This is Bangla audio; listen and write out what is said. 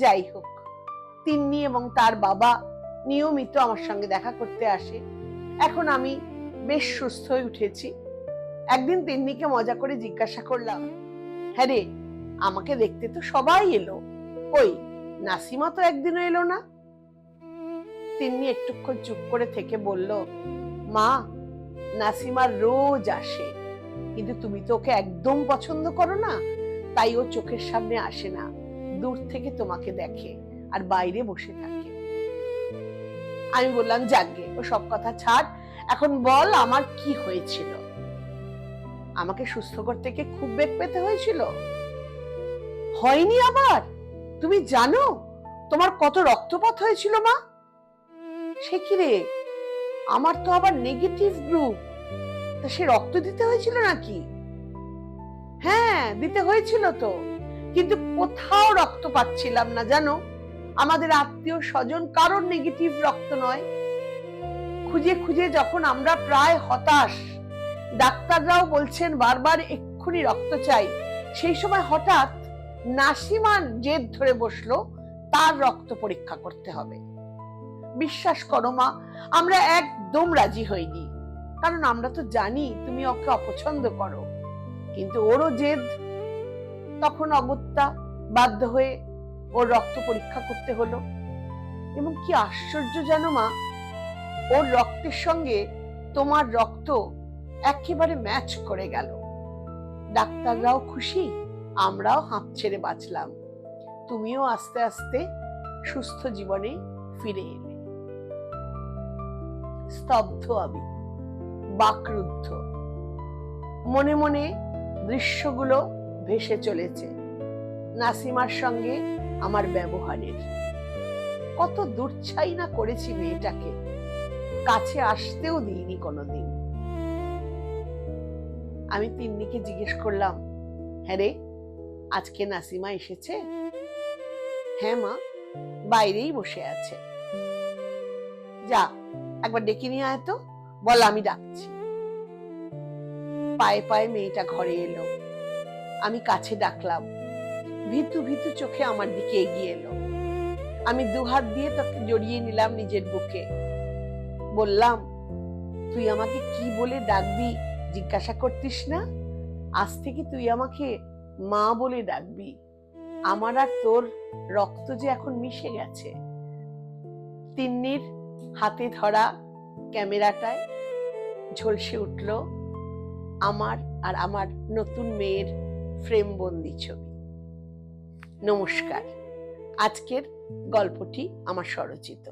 যাই হোক, তিন্নি এবং তার বাবা নিয়মিত আমার সঙ্গে দেখা করতে আসে। এখন আমি বেশ সুস্থ হয়ে উঠেছি। একদিন তিন্নিকে মজা করে জিজ্ঞাসা করলাম, হ্যাঁ রে, আমাকে দেখতে তো সবাই এলো, ওই নাসিমা তো একদিনও এলো না। তিন্নি একটুক্ষণ চুপ করে থেকে বলল, মা, নাসিমা রোজ আসে, কিন্তু তুমি তো ওকে একদম পছন্দ করো না, তাই ও চোখের সামনে আসে না, দূর থেকে তোমাকে দেখে আর বাইরে বসে থাকে। আমি বললাম, যাকগে, ও সব কথা ছাড়, এখন বল আমার কি হয়েছিল। আমাকে সুস্থ করতে কি খুব বেগ পেতে হয়েছিল? হয়নি আবার? তুমি জানো তোমার কত রক্তপাত হয়েছিল মা? সে কি রে, আমার তো আবার নেগেটিভ গ্রুপ, তা সে রক্ত দিতে হয়েছিল নাকি? হ্যাঁ, দিতে হয়েছিল তো, কিন্তু কোথাও রক্ত পাচ্ছিলাম না জানো। আমাদের আত্মীয় স্বজন কারোর নেগেটিভ রক্ত নয়। খুঁজে খুঁজে যখন আমরা প্রায় হতাশ, ডাক্তাররাও বলছেন বারবার এক্ষুনি রক্ত চাই, সেই সময় হঠাৎ নাসিমান জেদ ধরে বসলো তার রক্ত পরীক্ষা করতে হবে। বিশ্বাস করো মা, আমরা একদম রাজি হইনি, কারণ আমরা তো জানি তুমি ওকে অপছন্দ করো, কিন্তু ওরও জেদ। তখন অগত্যা বাধ্য হয়ে ওর রক্ত পরীক্ষা করতে হলো। এবং কি আশ্চর্য জানো মা, ওর রক্তের সঙ্গে তোমার রক্ত একেবারে ম্যাচ করে গেল। ডাক্তাররাও খুশি, আমরাও হাঁপ ছেড়ে বাঁচলাম। তুমিও আস্তে আস্তে সুস্থ জীবনে ফিরে এলে। স্তব্ধ আমি, বাকরুদ্ধ, মনে মনে দৃশ্যগুলো ভেসে চলেছে নাসিমার সঙ্গে আমার ব্যবহারের। কত দূরছাই না করেছি মেয়েটাকে, কাছে আসতেও দিইনি কোনোদিন। আমি তিন্নিকে জিজ্ঞেস করলাম, হ্যাঁ রে, আজকে নাসিমা এসেছে? হ্যাঁ মা, বাইরেই বসে আছে। যা, একবার ডেকে নিয়ে আয় তো, বল আমি ডাকছি। পায়ে পায়ে মেয়েটা ঘরে এলো। আমি কাছে ডাকলাম। ভীতু ভীতু চোখে আমার দিকে এগিয়ে এলো। আমি দুহাত দিয়ে তাকে জড়িয়ে নিলাম নিজের বুকে। বললাম, তুই আমাকে কি বলে ডাকবি জিজ্ঞাসা করতিস না, আজ থেকে তুই আমাকে মা বলে ডাকবি। আমার আর তোর রক্ত যে এখন মিশে গেছে। তিন্নির হাতে ধরা ক্যামেরাটায় ঝলসে উঠল আমার আর আমার নতুন মেয়ের ফ্রেম বন্দি ছবি। নমস্কার, আজকের গল্পটি আমার স্বরচিত।